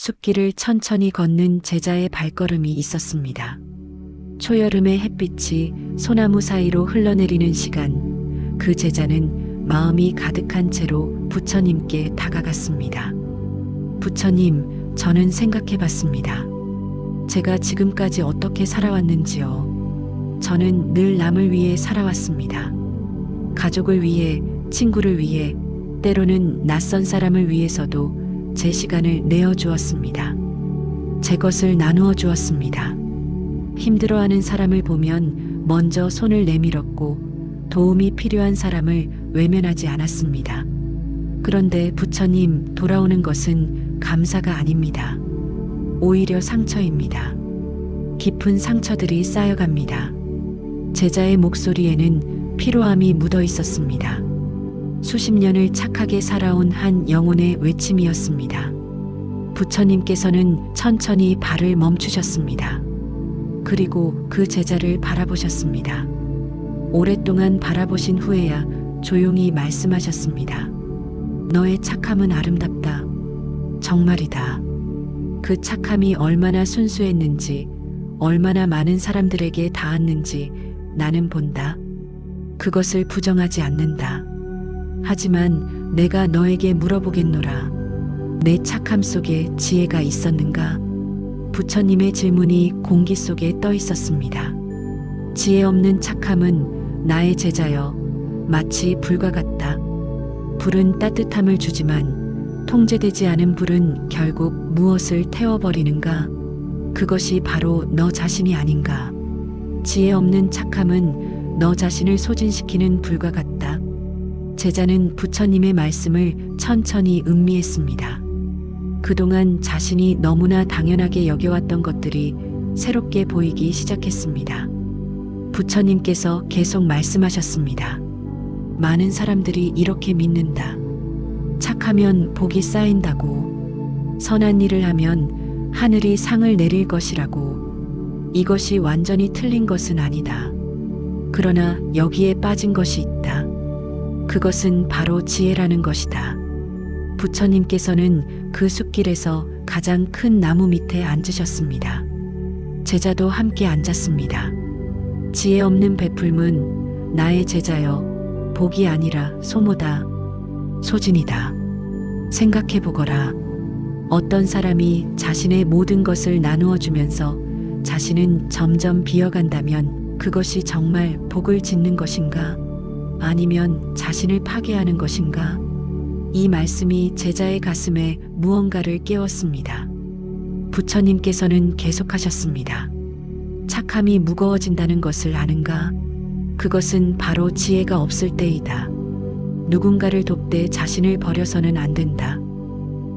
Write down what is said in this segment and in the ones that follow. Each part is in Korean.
숲길을 천천히 걷는 제자의 발걸음이 있었습니다. 초여름의 햇빛이 소나무 사이로 흘러내리는 시간, 그 제자는 마음이 가득한 채로 부처님께 다가갔습니다. 부처님, 저는 생각해 봤습니다. 제가 지금까지 어떻게 살아왔는지요. 저는 늘 남을 위해 살아왔습니다. 가족을 위해, 친구를 위해, 때로는 낯선 사람을 위해서도 제 시간을 내어주었습니다. 제 것을 나누어 주었습니다. 힘들어하는 사람을 보면 먼저 손을 내밀었고 도움이 필요한 사람을 외면하지 않았습니다. 그런데 부처님, 돌아오는 것은 감사가 아닙니다. 오히려 상처입니다. 깊은 상처들이 쌓여갑니다. 제자의 목소리에는 피로함이 묻어 있었습니다. 수십 년을 착하게 살아온 한 영혼의 외침이었습니다. 부처님께서는 천천히 발을 멈추셨습니다. 그리고 그 제자를 바라보셨습니다. 오랫동안 바라보신 후에야 조용히 말씀하셨습니다. 너의 착함은 아름답다. 정말이다. 그 착함이 얼마나 순수했는지, 얼마나 많은 사람들에게 닿았는지 나는 본다. 그것을 부정하지 않는다. 하지만 내가 너에게 물어보겠노라. 내 착함 속에 지혜가 있었는가? 부처님의 질문이 공기 속에 떠 있었습니다. 지혜 없는 착함은 나의 제자여, 마치 불과 같다. 불은 따뜻함을 주지만 통제되지 않은 불은 결국 무엇을 태워버리는가? 그것이 바로 너 자신이 아닌가? 지혜 없는 착함은 너 자신을 소진시키는 불과 같다. 제자는 부처님의 말씀을 천천히 음미했습니다. 그동안 자신이 너무나 당연하게 여겨왔던 것들이 새롭게 보이기 시작했습니다. 부처님께서 계속 말씀하셨습니다. 많은 사람들이 이렇게 믿는다. 착하면 복이 쌓인다고. 선한 일을 하면 하늘이 상을 내릴 것이라고. 이것이 완전히 틀린 것은 아니다. 그러나 여기에 빠진 것이 있다. 그것은 바로 지혜라는 것이다. 부처님께서는 그 숲길에서 가장 큰 나무 밑에 앉으셨습니다. 제자도 함께 앉았습니다. 지혜 없는 베풀문, 나의 제자여, 복이 아니라 소모다, 소진이다. 생각해보거라. 어떤 사람이 자신의 모든 것을 나누어 주면서 자신은 점점 비어간다면 그것이 정말 복을 짓는 것인가? 아니면 자신을 파괴하는 것인가? 이 말씀이 제자의 가슴에 무언가를 깨웠습니다. 부처님께서는 계속하셨습니다. 착함이 무거워진다는 것을 아는가? 그것은 바로 지혜가 없을 때이다. 누군가를 돕되 자신을 버려서는 안 된다.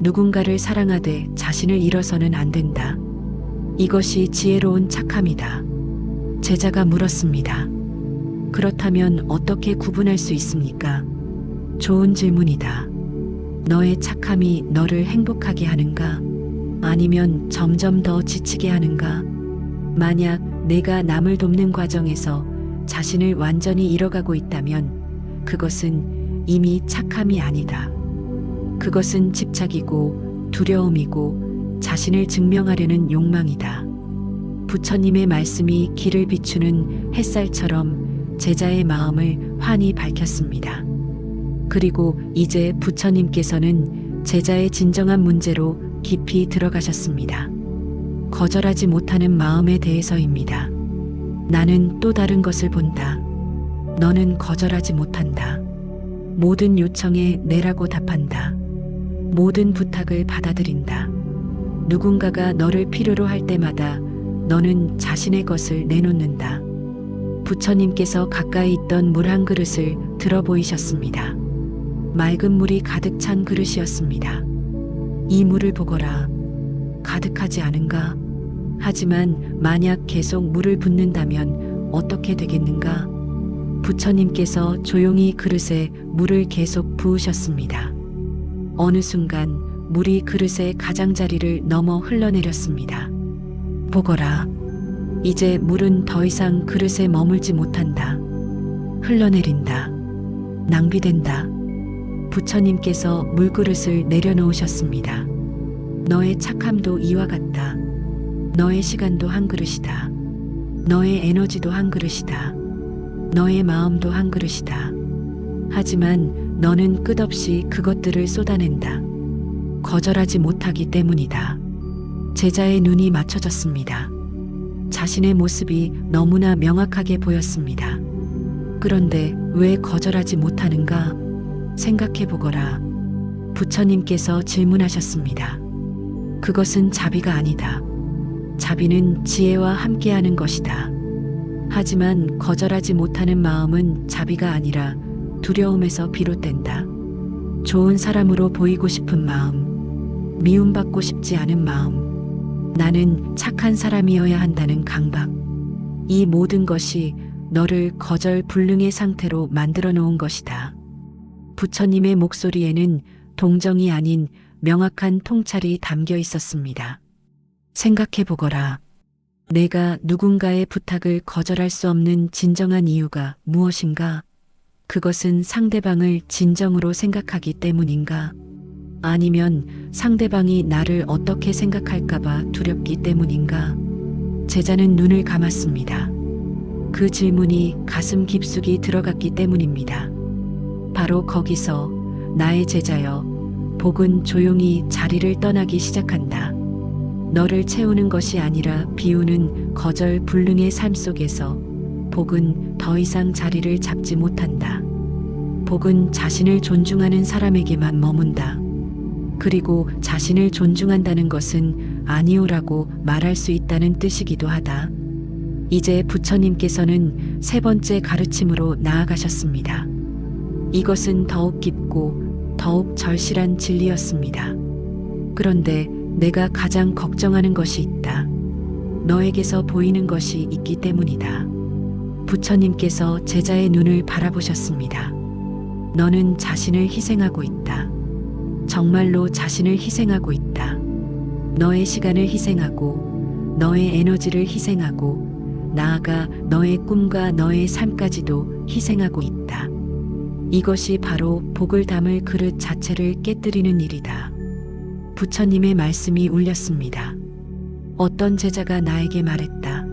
누군가를 사랑하되 자신을 잃어서는 안 된다. 이것이 지혜로운 착함이다. 제자가 물었습니다. 그렇다면 어떻게 구분할 수 있습니까? 좋은 질문이다. 너의 착함이 너를 행복하게 하는가? 아니면 점점 더 지치게 하는가? 만약 내가 남을 돕는 과정에서 자신을 완전히 잃어가고 있다면 그것은 이미 착함이 아니다. 그것은 집착이고 두려움이고 자신을 증명하려는 욕망이다. 부처님의 말씀이 길을 비추는 햇살처럼 제자의 마음을 환히 밝혔습니다. 그리고 이제 부처님께서는 제자의 진정한 문제로 깊이 들어가셨습니다. 거절하지 못하는 마음에 대해서입니다. 나는 또 다른 것을 본다. 너는 거절하지 못한다. 모든 요청에 네라고 답한다. 모든 부탁을 받아들인다. 누군가가 너를 필요로 할 때마다 너는 자신의 것을 내놓는다. 부처님께서 가까이 있던 물 한 그릇을 들어 보이셨습니다. 맑은 물이 가득 찬 그릇이었습니다. 이 물을 보거라. 가득하지 않은가? 하지만 만약 계속 물을 붓는다면 어떻게 되겠는가? 부처님께서 조용히 그릇에 물을 계속 부으셨습니다. 어느 순간 물이 그릇의 가장자리를 넘어 흘러내렸습니다. 보거라. 이제 물은 더 이상 그릇에 머물지 못한다. 흘러내린다. 낭비된다. 부처님께서 물그릇을 내려놓으셨습니다. 너의 착함도 이와 같다. 너의 시간도 한 그릇이다. 너의 에너지도 한 그릇이다. 너의 마음도 한 그릇이다. 하지만 너는 끝없이 그것들을 쏟아낸다. 거절하지 못하기 때문이다. 제자의 눈이 맞춰졌습니다. 자신의 모습이 너무나 명확하게 보였습니다. 그런데 왜 거절하지 못하는가? 생각해 보거라. 부처님께서 질문하셨습니다. 그것은 자비가 아니다. 자비는 지혜와 함께하는 것이다. 하지만 거절하지 못하는 마음은 자비가 아니라 두려움에서 비롯된다. 좋은 사람으로 보이고 싶은 마음, 미움받고 싶지 않은 마음, 나는 착한 사람이어야 한다는 강박. 이 모든 것이 너를 거절 불능의 상태로 만들어 놓은 것이다. 부처님의 목소리에는 동정이 아닌 명확한 통찰이 담겨 있었습니다. 생각해 보거라. 내가 누군가의 부탁을 거절할 수 없는 진정한 이유가 무엇인가? 그것은 상대방을 진정으로 생각하기 때문인가? 아니면 상대방이 나를 어떻게 생각할까봐 두렵기 때문인가? 제자는 눈을 감았습니다. 그 질문이 가슴 깊숙이 들어갔기 때문입니다. 바로 거기서 나의 제자여, 복은 조용히 자리를 떠나기 시작한다. 너를 채우는 것이 아니라 비우는 거절 불능의 삶 속에서 복은 더 이상 자리를 잡지 못한다. 복은 자신을 존중하는 사람에게만 머문다. 그리고 자신을 존중한다는 것은 아니오라고 말할 수 있다는 뜻이기도 하다. 이제 부처님께서는 세 번째 가르침으로 나아가셨습니다. 이것은 더욱 깊고 더욱 절실한 진리였습니다. 그런데 내가 가장 걱정하는 것이 있다. 너에게서 보이는 것이 있기 때문이다. 부처님께서 제자의 눈을 바라보셨습니다. 너는 자신을 희생하고 있다. 정말로 자신을 희생하고 있다. 너의 시간을 희생하고, 너의 에너지를 희생하고, 나아가 너의 꿈과 너의 삶까지도 희생하고 있다. 이것이 바로 복을 담을 그릇 자체를 깨뜨리는 일이다. 부처님의 말씀이 울렸습니다. 어떤 제자가 나에게 말했다.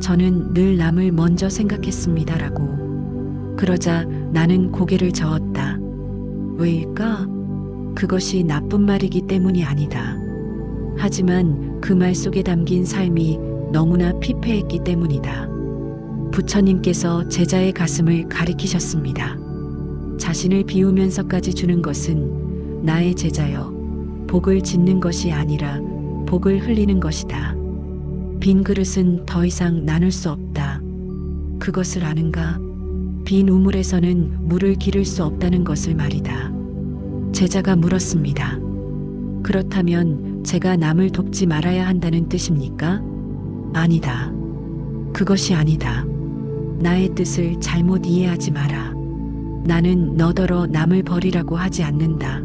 저는 늘 남을 먼저 생각했습니다라고. 그러자 나는 고개를 저었다. 왜일까? 그것이 나쁜 말이기 때문이 아니다. 하지만 그 말 속에 담긴 삶이 너무나 피폐했기 때문이다. 부처님께서 제자의 가슴을 가리키셨습니다. 자신을 비우면서까지 주는 것은 나의 제자여, 복을 짓는 것이 아니라 복을 흘리는 것이다. 빈 그릇은 더 이상 나눌 수 없다. 그것을 아는가? 빈 우물에서는 물을 기를 수 없다는 것을 말이다. 제자가 물었습니다. 그렇다면 제가 남을 돕지 말아야 한다는 뜻입니까? 아니다. 그것이 아니다. 나의 뜻을 잘못 이해하지 마라. 나는 너더러 남을 버리라고 하지 않는다.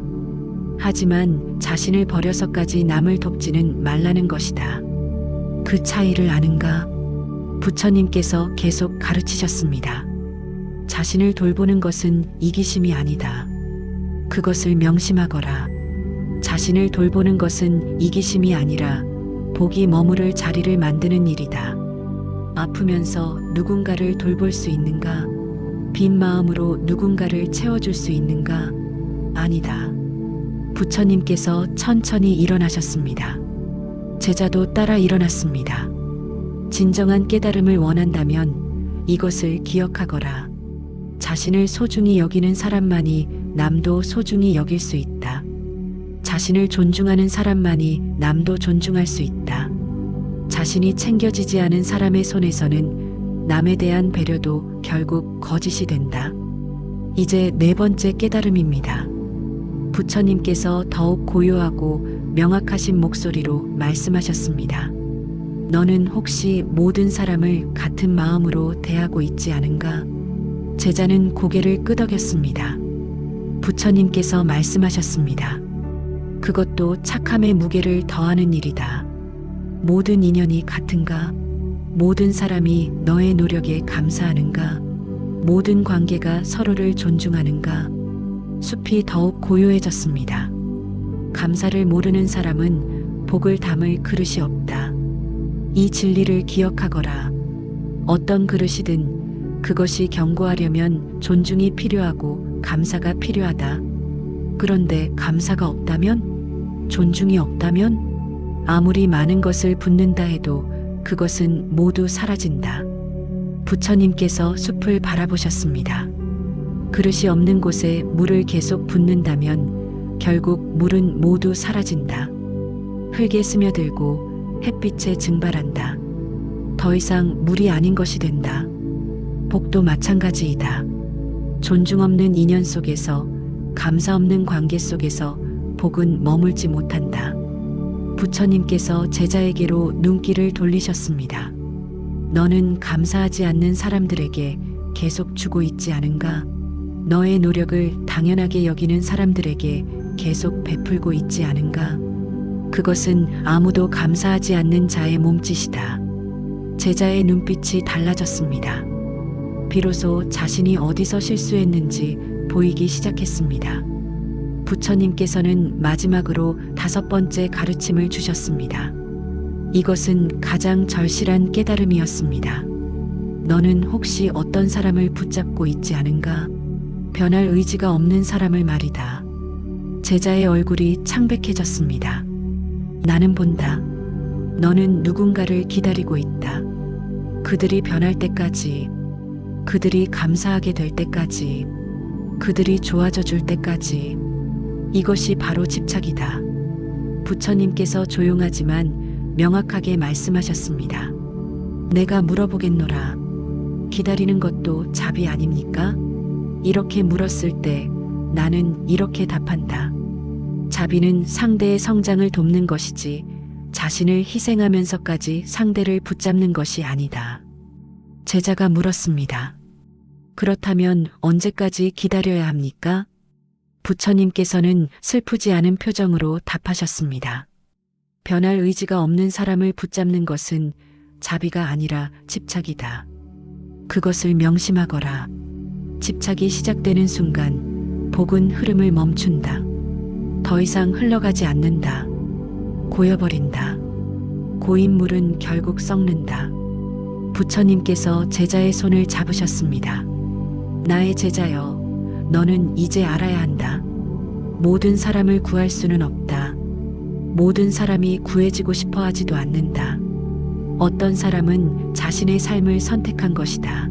하지만 자신을 버려서까지 남을 돕지는 말라는 것이다. 그 차이를 아는가? 부처님께서 계속 가르치셨습니다. 자신을 돌보는 것은 이기심이 아니다. 그것을 명심하거라. 자신을 돌보는 것은 이기심이 아니라 복이 머무를 자리를 만드는 일이다. 아프면서 누군가를 돌볼 수 있는가? 빈 마음으로 누군가를 채워줄 수 있는가? 아니다. 부처님께서 천천히 일어나셨습니다. 제자도 따라 일어났습니다. 진정한 깨달음을 원한다면 이것을 기억하거라. 자신을 소중히 여기는 사람만이 남도 소중히 여길 수 있다. 자신을 존중하는 사람만이 남도 존중할 수 있다. 자신이 챙겨지지 않은 사람의 손에서는 남에 대한 배려도 결국 거짓이 된다. 이제 네 번째 깨달음입니다. 부처님께서 더욱 고요하고 명확하신 목소리로 말씀하셨습니다. 너는 혹시 모든 사람을 같은 마음으로 대하고 있지 않은가? 제자는 고개를 끄덕였습니다. 부처님께서 말씀하셨습니다. 그것도 착함의 무게를 더하는 일이다. 모든 인연이 같은가? 모든 사람이 너의 노력에 감사하는가? 모든 관계가 서로를 존중하는가? 숲이 더욱 고요해졌습니다. 감사를 모르는 사람은 복을 담을 그릇이 없다. 이 진리를 기억하거라. 어떤 그릇이든 그것이 견고하려면 존중이 필요하고 감사가 필요하다. 그런데 감사가 없다면? 존중이 없다면? 아무리 많은 것을 붓는다 해도 그것은 모두 사라진다. 부처님께서 숲을 바라보셨습니다. 그릇이 없는 곳에 물을 계속 붓는다면 결국 물은 모두 사라진다. 흙에 스며들고 햇빛에 증발한다. 더 이상 물이 아닌 것이 된다. 복도 마찬가지이다. 존중 없는 인연 속에서, 감사 없는 관계 속에서 복은 머물지 못한다. 부처님께서 제자에게로 눈길을 돌리셨습니다. 너는 감사하지 않는 사람들에게 계속 주고 있지 않은가? 너의 노력을 당연하게 여기는 사람들에게 계속 베풀고 있지 않은가? 그것은 아무도 감사하지 않는 자의 몸짓이다. 제자의 눈빛이 달라졌습니다. 비로소 자신이 어디서 실수했는지 보이기 시작했습니다. 부처님께서는 마지막으로 5번째 가르침을 주셨습니다. 이것은 가장 절실한 깨달음이었습니다. 너는 혹시 어떤 사람을 붙잡고 있지 않은가? 변할 의지가 없는 사람을 말이다. 제자의 얼굴이 창백해졌습니다. 나는 본다. 너는 누군가를 기다리고 있다. 그들이 변할 때까지, 그들이 감사하게 될 때까지, 그들이 좋아져 줄 때까지. 이것이 바로 집착이다. 부처님께서 조용하지만 명확하게 말씀하셨습니다. 내가 물어보겠노라. 기다리는 것도 자비 아닙니까? 이렇게 물었을 때 나는 이렇게 답한다. 자비는 상대의 성장을 돕는 것이지 자신을 희생하면서까지 상대를 붙잡는 것이 아니다. 제자가 물었습니다. 그렇다면 언제까지 기다려야 합니까? 부처님께서는 슬프지 않은 표정으로 답하셨습니다. 변할 의지가 없는 사람을 붙잡는 것은 자비가 아니라 집착이다. 그것을 명심하거라. 집착이 시작되는 순간 복은 흐름을 멈춘다. 더 이상 흘러가지 않는다. 고여버린다. 고인 물은 결국 썩는다. 부처님께서 제자의 손을 잡으셨습니다. 나의 제자여, 너는 이제 알아야 한다. 모든 사람을 구할 수는 없다. 모든 사람이 구해지고 싶어 하지도 않는다. 어떤 사람은 자신의 삶을 선택한 것이다.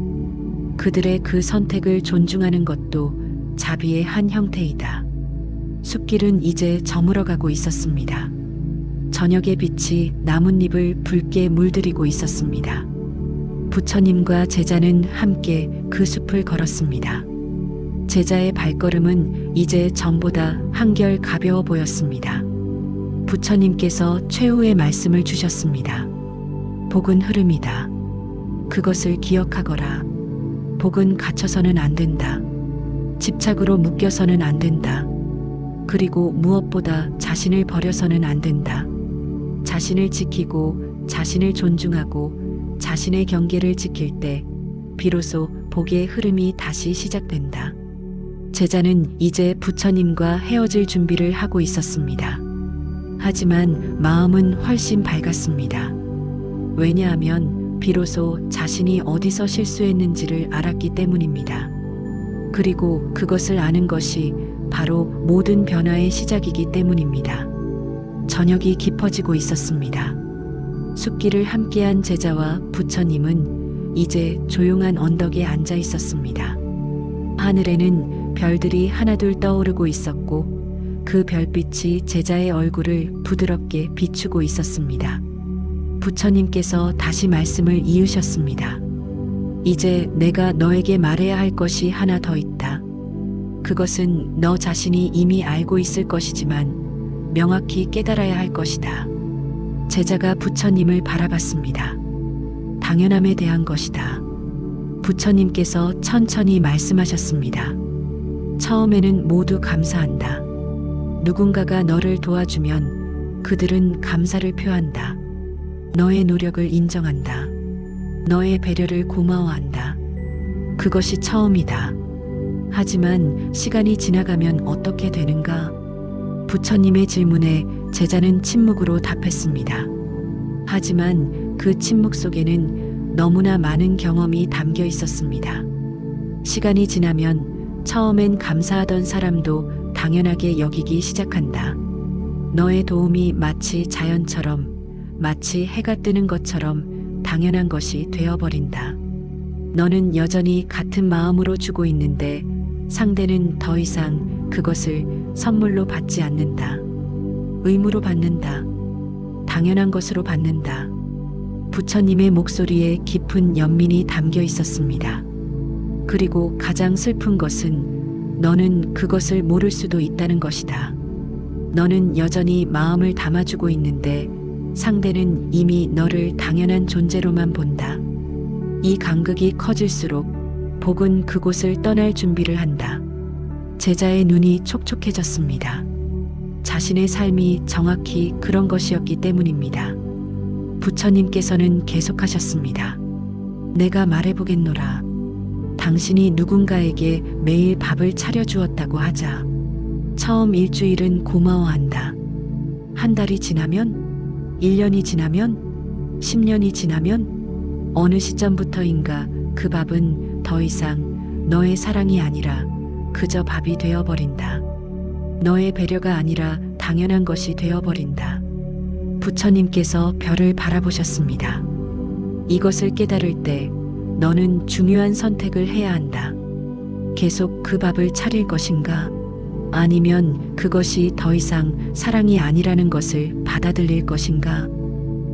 그들의 그 선택을 존중하는 것도 자비의 한 형태이다. 숲길은 이제 저물어가고 있었습니다. 저녁의 빛이 나뭇잎을 붉게 물들이고 있었습니다. 부처님과 제자는 함께 그 숲을 걸었습니다. 제자의 발걸음은 이제 전보다 한결 가벼워 보였습니다. 부처님께서 최후의 말씀을 주셨습니다. 복은 흐름이다. 그것을 기억하거라. 복은 갇혀서는 안 된다. 집착으로 묶여서는 안 된다. 그리고 무엇보다 자신을 버려서는 안 된다. 자신을 지키고 자신을 존중하고 자신의 경계를 지킬 때 비로소 복의 흐름이 다시 시작된다. 제자는 이제 부처님과 헤어질 준비를 하고 있었습니다. 하지만 마음은 훨씬 밝았습니다. 왜냐하면 비로소 자신이 어디서 실수했는지를 알았기 때문입니다. 그리고 그것을 아는 것이 바로 모든 변화의 시작이기 때문입니다. 저녁이 깊어지고 있었습니다. 숲길을 함께한 제자와 부처님은 이제 조용한 언덕에 앉아 있었습니다. 하늘에는 별들이 하나둘 떠오르고 있었고 그 별빛이 제자의 얼굴을 부드럽게 비추고 있었습니다. 부처님께서 다시 말씀을 이으셨습니다. 이제 내가 너에게 말해야 할 것이 하나 더 있다. 그것은 너 자신이 이미 알고 있을 것이지만 명확히 깨달아야 할 것이다. 제자가 부처님을 바라봤습니다. 당연함에 대한 것이다. 부처님께서 천천히 말씀하셨습니다. 처음에는 모두 감사한다. 누군가가 너를 도와주면 그들은 감사를 표한다. 너의 노력을 인정한다. 너의 배려를 고마워한다. 그것이 처음이다. 하지만 시간이 지나가면 어떻게 되는가? 부처님의 질문에 제자는 침묵으로 답했습니다. 하지만 그 침묵 속에는 너무나 많은 경험이 담겨 있었습니다. 시간이 지나면 처음엔 감사하던 사람도 당연하게 여기기 시작한다. 너의 도움이 마치 자연처럼, 마치 해가 뜨는 것처럼 당연한 것이 되어버린다. 너는 여전히 같은 마음으로 주고 있는데 상대는 더 이상 그것을 선물로 받지 않는다. 의무로 받는다. 당연한 것으로 받는다. 부처님의 목소리에 깊은 연민이 담겨 있었습니다. 그리고 가장 슬픈 것은 너는 그것을 모를 수도 있다는 것이다. 너는 여전히 마음을 담아주고 있는데 상대는 이미 너를 당연한 존재로만 본다. 이 간극이 커질수록 복은 그곳을 떠날 준비를 한다. 제자의 눈이 촉촉해졌습니다. 자신의 삶이 정확히 그런 것이었기 때문입니다. 부처님께서는 계속하셨습니다. 내가 말해보겠노라. 당신이 누군가에게 매일 밥을 차려주었다고 하자. 처음 일주일은 고마워한다. 한 달이 지나면, 1년이 지나면, 10년이 지나면 어느 시점부터인가 그 밥은 더 이상 너의 사랑이 아니라 그저 밥이 되어버린다. 너의 배려가 아니라 당연한 것이 되어버린다. 부처님께서 별을 바라보셨습니다. 이것을 깨달을 때 너는 중요한 선택을 해야 한다. 계속 그 밥을 차릴 것인가? 아니면 그것이 더 이상 사랑이 아니라는 것을 받아들일 것인가?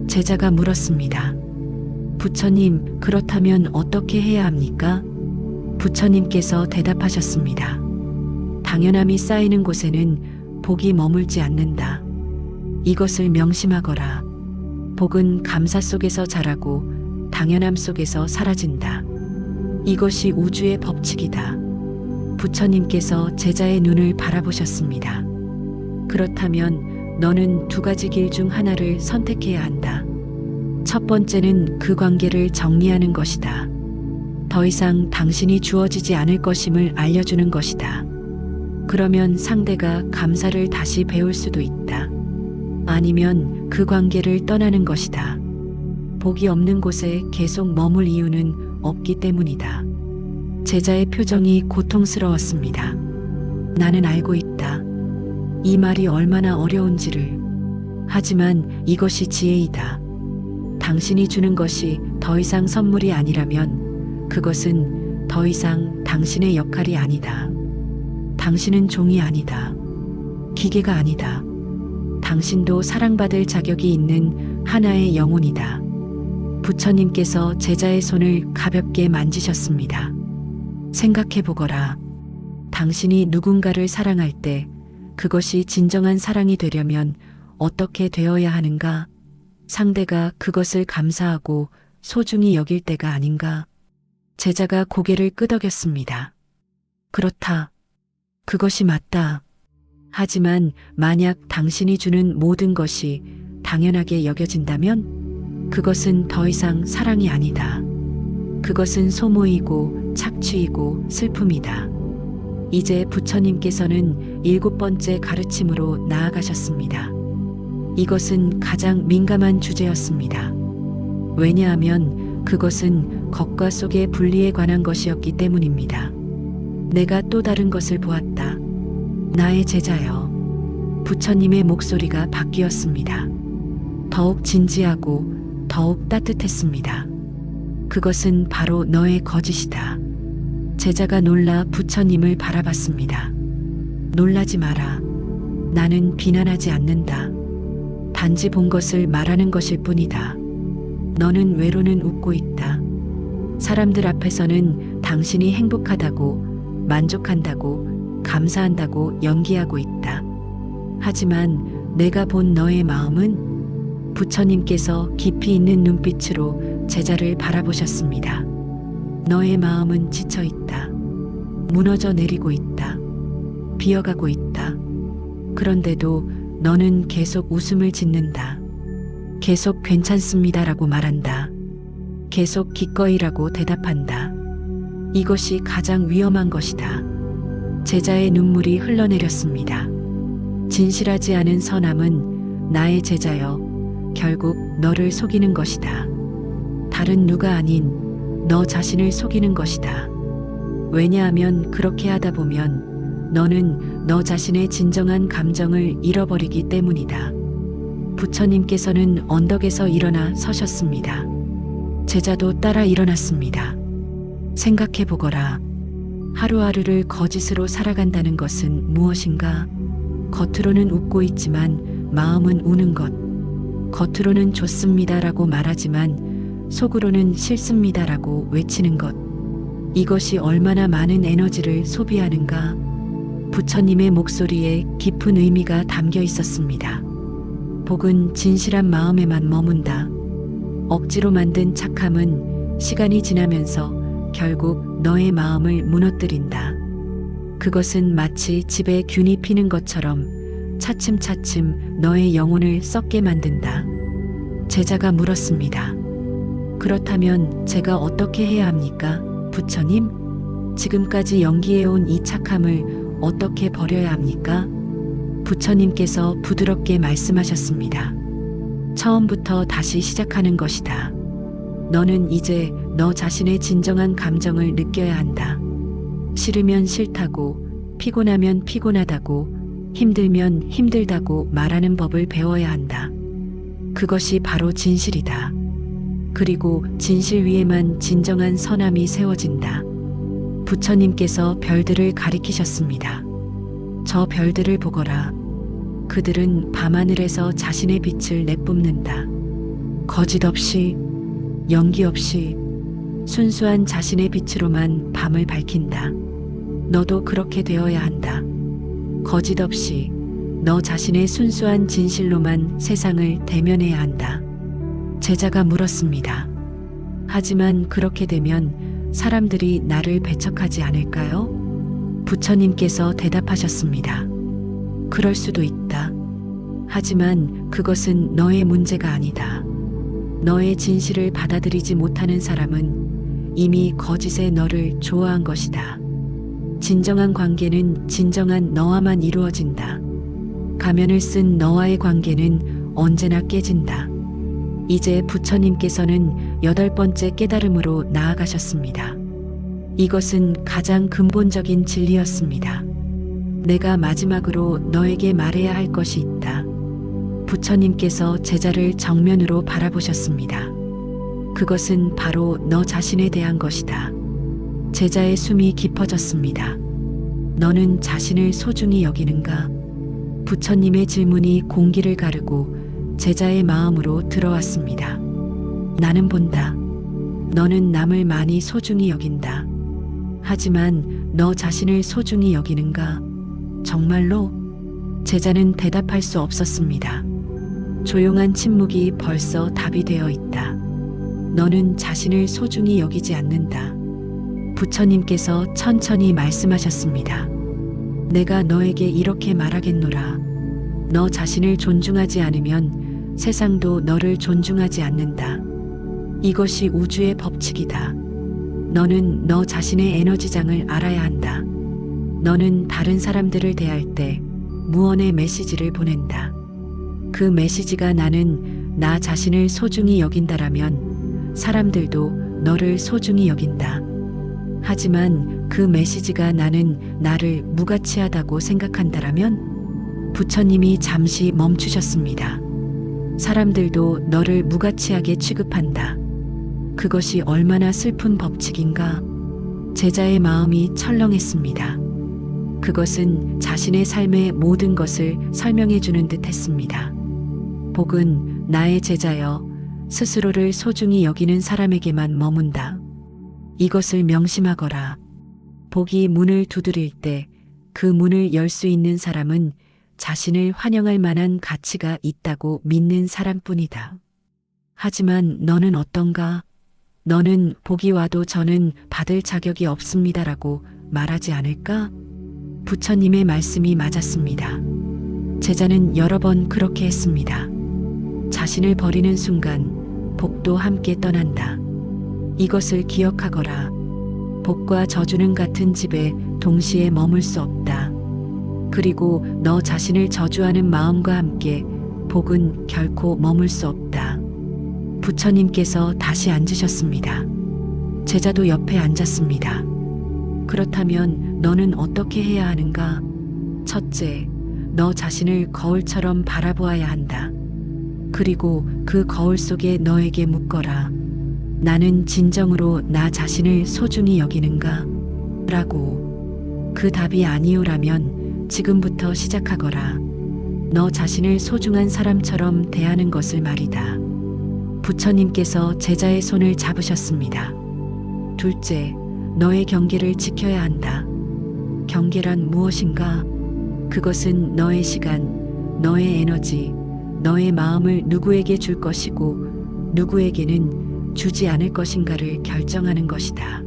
제자가 물었습니다. 부처님, 그렇다면 어떻게 해야 합니까? 부처님께서 대답하셨습니다. 당연함이 쌓이는 곳에는 복이 머물지 않는다. 이것을 명심하거라. 복은 감사 속에서 자라고 당연함 속에서 사라진다. 이것이 우주의 법칙이다. 부처님께서 제자의 눈을 바라보셨습니다. 그렇다면 너는 두 가지 길 중 하나를 선택해야 한다. 첫 번째는 그 관계를 정리하는 것이다. 더 이상 당신이 주어지지 않을 것임을 알려주는 것이다. 그러면 상대가 감사를 다시 배울 수도 있다. 아니면 그 관계를 떠나는 것이다. 복이 없는 곳에 계속 머물 이유는 없기 때문이다. 제자의 표정이 고통스러웠습니다. 나는 알고 있다. 이 말이 얼마나 어려운지를. 하지만 이것이 지혜이다. 당신이 주는 것이 더 이상 선물이 아니라면 그것은 더 이상 당신의 역할이 아니다. 당신은 종이 아니다. 기계가 아니다. 당신도 사랑받을 자격이 있는 하나의 영혼이다. 부처님께서 제자의 손을 가볍게 만지셨습니다. 생각해보거라. 당신이 누군가를 사랑할 때 그것이 진정한 사랑이 되려면 어떻게 되어야 하는가? 상대가 그것을 감사하고 소중히 여길 때가 아닌가? 제자가 고개를 끄덕였습니다. 그렇다. 그것이 맞다. 하지만 만약 당신이 주는 모든 것이 당연하게 여겨진다면 그것은 더 이상 사랑이 아니다. 그것은 소모이고 착취이고 슬픔이다. 이제 부처님께서는 7번째 가르침으로 나아가셨습니다. 이것은 가장 민감한 주제였습니다. 왜냐하면 그것은 겉과 속의 분리에 관한 것이었기 때문입니다. 내가 또 다른 것을 보았다. 나의 제자여. 부처님의 목소리가 바뀌었습니다. 더욱 진지하고 더욱 따뜻했습니다. 그것은 바로 너의 거짓이다. 제자가 놀라 부처님을 바라봤습니다. 놀라지 마라. 나는 비난하지 않는다. 단지 본 것을 말하는 것일 뿐이다. 너는 외로는 웃고 있다. 사람들 앞에서는 당신이 행복하다고, 만족한다고, 감사한다고 연기하고 있다. 하지만 내가 본 너의 마음은? 부처님께서 깊이 있는 눈빛으로 제자를 바라보셨습니다. 너의 마음은 지쳐 있다. 무너져 내리고 있다. 비어가고 있다. 그런데도 너는 계속 웃음을 짓는다. 계속 괜찮습니다라고 말한다. 계속 기꺼이라고 대답한다. 이것이 가장 위험한 것이다. 제자의 눈물이 흘러내렸습니다. 진실하지 않은 선함은 나의 제자여, 결국 너를 속이는 것이다. 다른 누가 아닌 너 자신을 속이는 것이다. 왜냐하면 그렇게 하다 보면 너는 너 자신의 진정한 감정을 잃어버리기 때문이다. 부처님께서는 언덕에서 일어나 서셨습니다. 제자도 따라 일어났습니다. 생각해 보거라. 하루하루를 거짓으로 살아간다는 것은 무엇인가? 겉으로는 웃고 있지만 마음은 우는 것. 겉으로는 좋습니다라고 말하지만 속으로는 싫습니다라고 외치는 것. 이것이 얼마나 많은 에너지를 소비하는가? 부처님의 목소리에 깊은 의미가 담겨 있었습니다. 복은 진실한 마음에만 머문다. 억지로 만든 착함은 시간이 지나면서 결국 너의 마음을 무너뜨린다. 그것은 마치 집에 균이 피는 것처럼 차츰차츰 너의 영혼을 썩게 만든다. 제자가 물었습니다. 그렇다면 제가 어떻게 해야 합니까? 부처님, 지금까지 연기해온 이 착함을 어떻게 버려야 합니까? 부처님께서 부드럽게 말씀하셨습니다. 처음부터 다시 시작하는 것이다. 너는 이제 너 자신의 진정한 감정을 느껴야 한다. 싫으면 싫다고, 피곤하면 피곤하다고, 힘들면 힘들다고 말하는 법을 배워야 한다. 그것이 바로 진실이다. 그리고 진실 위에만 진정한 선함이 세워진다. 부처님께서 별들을 가리키셨습니다. 저 별들을 보거라. 그들은 밤하늘에서 자신의 빛을 내뿜는다. 거짓 없이, 연기 없이 순수한 자신의 빛으로만 밤을 밝힌다. 너도 그렇게 되어야 한다. 거짓 없이 너 자신의 순수한 진실로만 세상을 대면해야 한다. 제자가 물었습니다. 하지만 그렇게 되면 사람들이 나를 배척하지 않을까요? 부처님께서 대답하셨습니다. 그럴 수도 있다. 하지만 그것은 너의 문제가 아니다. 너의 진실을 받아들이지 못하는 사람은 이미 거짓의 너를 좋아한 것이다. 진정한 관계는 진정한 너와만 이루어진다. 가면을 쓴 너와의 관계는 언제나 깨진다. 이제 부처님께서는 8번째 깨달음으로 나아가셨습니다. 이것은 가장 근본적인 진리였습니다. 내가 마지막으로 너에게 말해야 할 것이 있다. 부처님께서 제자를 정면으로 바라보셨습니다. 그것은 바로 너 자신에 대한 것이다. 제자의 숨이 깊어졌습니다. 너는 자신을 소중히 여기는가? 부처님의 질문이 공기를 가르고 제자의 마음으로 들어왔습니다. 나는 본다. 너는 남을 많이 소중히 여긴다. 하지만 너 자신을 소중히 여기는가? 정말로? 제자는 대답할 수 없었습니다. 조용한 침묵이 벌써 답이 되어 있다. 너는 자신을 소중히 여기지 않는다. 부처님께서 천천히 말씀하셨습니다. 내가 너에게 이렇게 말하겠노라. 너 자신을 존중하지 않으면 세상도 너를 존중하지 않는다. 이것이 우주의 법칙이다. 너는 너 자신의 에너지장을 알아야 한다. 너는 다른 사람들을 대할 때 무언의 메시지를 보낸다. 그 메시지가 나는 나 자신을 소중히 여긴다라면 사람들도 너를 소중히 여긴다. 하지만 그 메시지가 나는 나를 무가치하다고 생각한다라면 부처님이 잠시 멈추셨습니다. 사람들도 너를 무가치하게 취급한다. 그것이 얼마나 슬픈 법칙인가? 제자의 마음이 철렁했습니다. 그것은 자신의 삶의 모든 것을 설명해 주는 듯 했습니다. 복은 나의 제자여, 스스로를 소중히 여기는 사람에게만 머문다. 이것을 명심하거라. 복이 문을 두드릴 때 그 문을 열 수 있는 사람은 자신을 환영할 만한 가치가 있다고 믿는 사람뿐이다. 하지만 너는 어떤가? 너는 복이 와도 저는 받을 자격이 없습니다라고 말하지 않을까? 부처님의 말씀이 맞았습니다. 제자는 여러 번 그렇게 했습니다. 자신을 버리는 순간 복도 함께 떠난다. 이것을 기억하거라. 복과 저주는 같은 집에 동시에 머물 수 없다. 그리고 너 자신을 저주하는 마음과 함께 복은 결코 머물 수 없다. 부처님께서 다시 앉으셨습니다. 제자도 옆에 앉았습니다. 그렇다면 너는 어떻게 해야 하는가? 첫째, 너 자신을 거울처럼 바라보아야 한다. 그리고 그 거울 속에 너에게 묻거라. 나는 진정으로 나 자신을 소중히 여기는가? 라고. 그 답이 아니오라면 지금부터 시작하거라. 너 자신을 소중한 사람처럼 대하는 것을 말이다. 부처님께서 제자의 손을 잡으셨습니다. 둘째, 너의 경계를 지켜야 한다. 경계란 무엇인가? 그것은 너의 시간, 너의 에너지, 너의 마음을 누구에게 줄 것이고 누구에게는 주지 않을 것인가를 결정하는 것이다.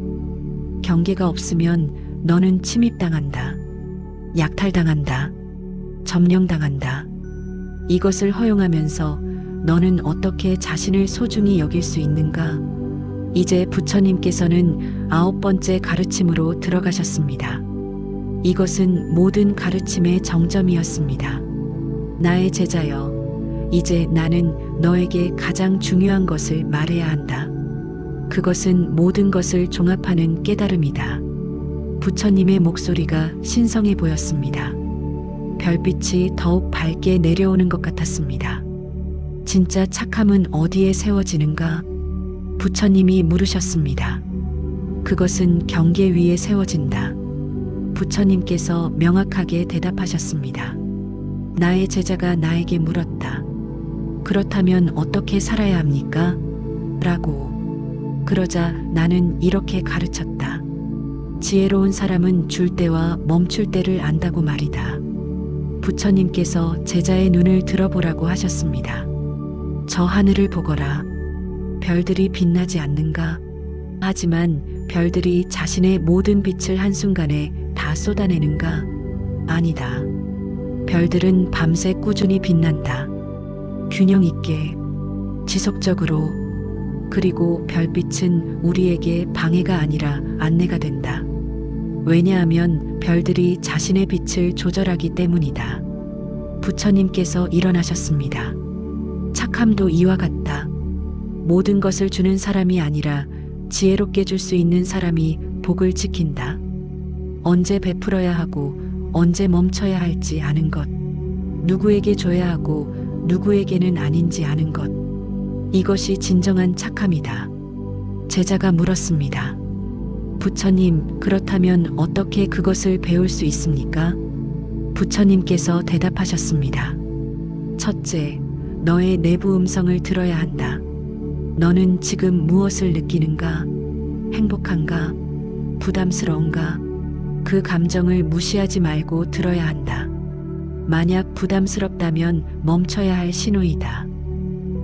경계가 없으면 너는 침입당한다. 약탈당한다. 점령당한다. 이것을 허용하면서 너는 어떻게 자신을 소중히 여길 수 있는가? 이제 부처님께서는 9번째 가르침으로 들어가셨습니다. 이것은 모든 가르침의 정점이었습니다. 나의 제자여, 이제 나는 너에게 가장 중요한 것을 말해야 한다. 그것은 모든 것을 종합하는 깨달음이다. 부처님의 목소리가 신성해 보였습니다. 별빛이 더욱 밝게 내려오는 것 같았습니다. 진짜 착함은 어디에 세워지는가? 부처님이 물으셨습니다. 그것은 경계 위에 세워진다. 부처님께서 명확하게 대답하셨습니다. 나의 제자가 나에게 물었다. 그렇다면 어떻게 살아야 합니까? 라고. 그러자 나는 이렇게 가르쳤다. 지혜로운 사람은 줄 때와 멈출 때를 안다고 말이다. 부처님께서 제자의 눈을 들어보라고 하셨습니다. 저 하늘을 보거라. 별들이 빛나지 않는가? 하지만 별들이 자신의 모든 빛을 한순간에 다 쏟아내는가? 아니다. 별들은 밤새 꾸준히 빛난다. 균형 있게, 지속적으로. 그리고 별빛은 우리에게 방해가 아니라 안내가 된다. 왜냐하면 별들이 자신의 빛을 조절하기 때문이다. 부처님께서 일어나셨습니다. 착함도 이와 같다. 모든 것을 주는 사람이 아니라 지혜롭게 줄 수 있는 사람이 복을 지킨다. 언제 베풀어야 하고 언제 멈춰야 할지 아는 것. 누구에게 줘야 하고 누구에게는 아닌지 아는 것. 이것이 진정한 착함이다. 제자가 물었습니다. 부처님, 그렇다면 어떻게 그것을 배울 수 있습니까? 부처님께서 대답하셨습니다. 첫째, 너의 내부 음성을 들어야 한다. 너는 지금 무엇을 느끼는가? 행복한가? 부담스러운가? 그 감정을 무시하지 말고 들어야 한다. 만약 부담스럽다면 멈춰야 할 신호이다.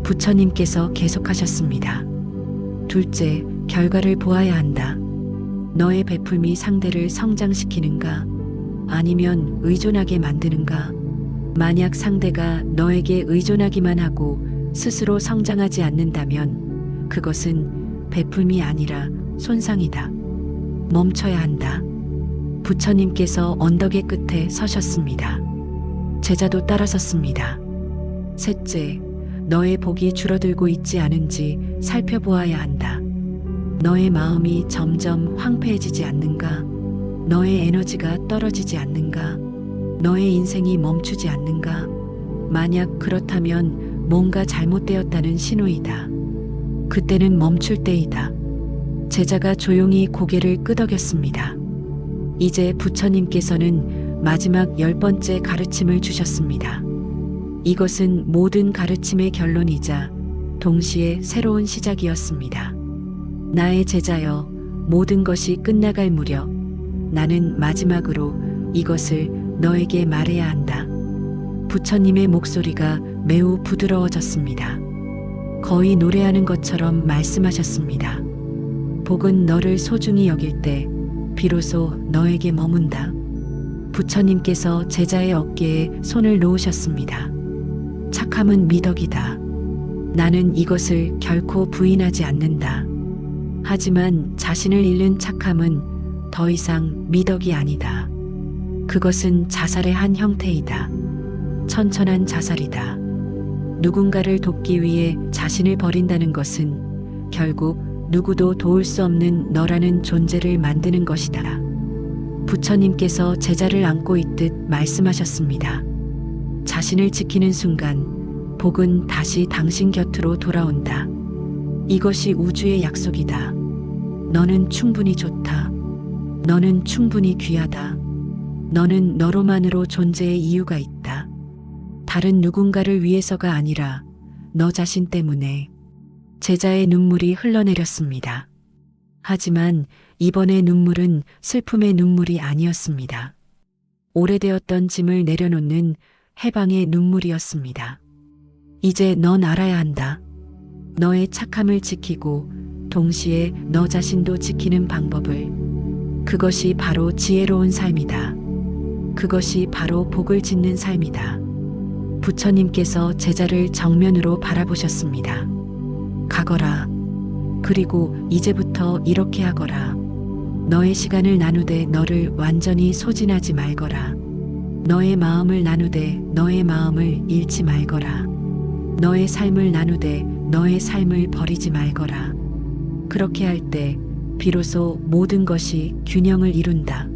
부처님께서 계속하셨습니다. 둘째, 결과를 보아야 한다. 너의 베풀미 상대를 성장시키는가? 아니면 의존하게 만드는가? 만약 상대가 너에게 의존하기만 하고 스스로 성장하지 않는다면 그것은 베풀미 아니라 손상이다. 멈춰야 한다. 부처님께서 언덕의 끝에 서셨습니다. 제자도 따라섰습니다. 셋째, 너의 복이 줄어들고 있지 않은지 살펴보아야 한다. 너의 마음이 점점 황폐해지지 않는가? 너의 에너지가 떨어지지 않는가? 너의 인생이 멈추지 않는가? 만약 그렇다면 뭔가 잘못되었다는 신호이다. 그때는 멈출 때이다. 제자가 조용히 고개를 끄덕였습니다. 이제 부처님께서는 마지막 10번째 가르침을 주셨습니다. 이것은 모든 가르침의 결론이자 동시에 새로운 시작이었습니다. 나의 제자여, 모든 것이 끝나갈 무렵 나는 마지막으로 이것을 너에게 말해야 한다. 부처님의 목소리가 매우 부드러워졌습니다. 거의 노래하는 것처럼 말씀하셨습니다. 복은 너를 소중히 여길 때 비로소 너에게 머문다. 부처님께서 제자의 어깨에 손을 놓으셨습니다. 착함은 미덕이다. 나는 이것을 결코 부인하지 않는다. 하지만 자신을 잃는 착함은 더 이상 미덕이 아니다. 그것은 자살의 한 형태이다. 천천한 자살이다. 누군가를 돕기 위해 자신을 버린다는 것은 결국 누구도 도울 수 없는 너라는 존재를 만드는 것이다. 부처님께서 제자를 안고 있듯 말씀하셨습니다. 자신을 지키는 순간 복은 다시 당신 곁으로 돌아온다. 이것이 우주의 약속이다. 너는 충분히 좋다. 너는 충분히 귀하다. 너는 너로만으로 존재의 이유가 있다. 다른 누군가를 위해서가 아니라 너 자신 때문에. 제자의 눈물이 흘러내렸습니다. 하지만 이번의 눈물은 슬픔의 눈물이 아니었습니다. 오래되었던 짐을 내려놓는 해방의 눈물이었습니다. 이제 넌 알아야 한다. 너의 착함을 지키고 동시에 너 자신도 지키는 방법을. 그것이 바로 지혜로운 삶이다. 그것이 바로 복을 짓는 삶이다. 부처님께서 제자를 정면으로 바라보셨습니다. 가거라. 그리고 이제부터 이렇게 하거라. 너의 시간을 나누되 너를 완전히 소진하지 말거라. 너의 마음을 나누되 너의 마음을 잃지 말거라. 너의 삶을 나누되 너의 삶을 버리지 말거라. 그렇게 할 때 비로소 모든 것이 균형을 이룬다.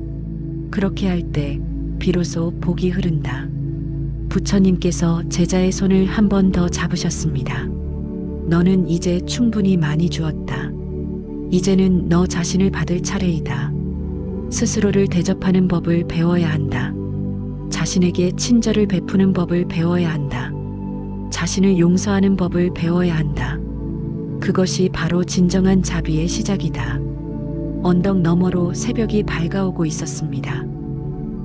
그렇게 할 때 비로소 복이 흐른다. 부처님께서 제자의 손을 한 번 더 잡으셨습니다. 너는 이제 충분히 많이 주었다. 이제는 너 자신을 받을 차례이다. 스스로를 대접하는 법을 배워야 한다. 자신에게 친절을 베푸는 법을 배워야 한다. 자신을 용서하는 법을 배워야 한다. 그것이 바로 진정한 자비의 시작이다. 언덕 너머로 새벽이 밝아오고 있었습니다.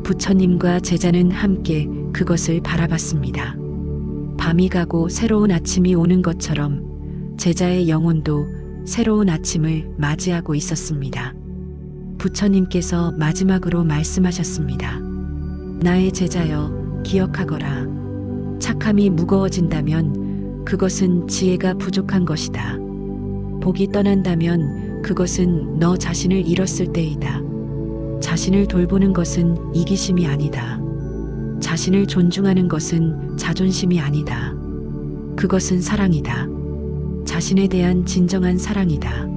부처님과 제자는 함께 그것을 바라봤습니다. 밤이 가고 새로운 아침이 오는 것처럼 제자의 영혼도 새로운 아침을 맞이하고 있었습니다. 부처님께서 마지막으로 말씀하셨습니다. 나의 제자여, 기억하거라. 착함이 무거워진다면 그것은 지혜가 부족한 것이다. 복이 떠난다면 그것은 너 자신을 잃었을 때이다. 자신을 돌보는 것은 이기심이 아니다. 자신을 존중하는 것은 자존심이 아니다. 그것은 사랑이다. 자신에 대한 진정한 사랑이다.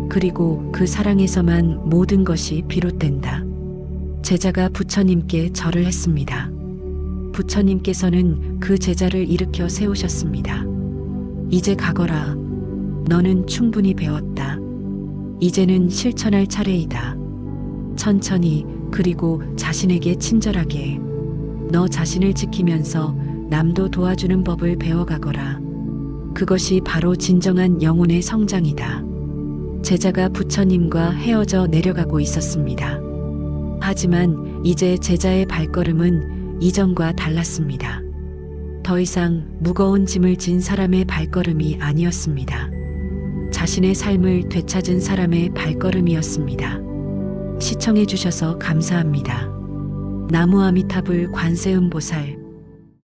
그리고 그 사랑에서만 모든 것이 비롯된다. 제자가 부처님께 절을 했습니다. 부처님께서는 그 제자를 일으켜 세우셨습니다. 이제 가거라. 너는 충분히 배웠다. 이제는 실천할 차례이다. 천천히 그리고 자신에게 친절하게 너 자신을 지키면서 남도 도와주는 법을 배워가거라. 그것이 바로 진정한 영혼의 성장이다. 제자가 부처님과 헤어져 내려가고 있었습니다. 하지만 이제 제자의 발걸음은 이전과 달랐습니다. 더 이상 무거운 짐을 진 사람의 발걸음이 아니었습니다. 자신의 삶을 되찾은 사람의 발걸음이었습니다. 시청해 주셔서 감사합니다. 나무 아미타불 관세음보살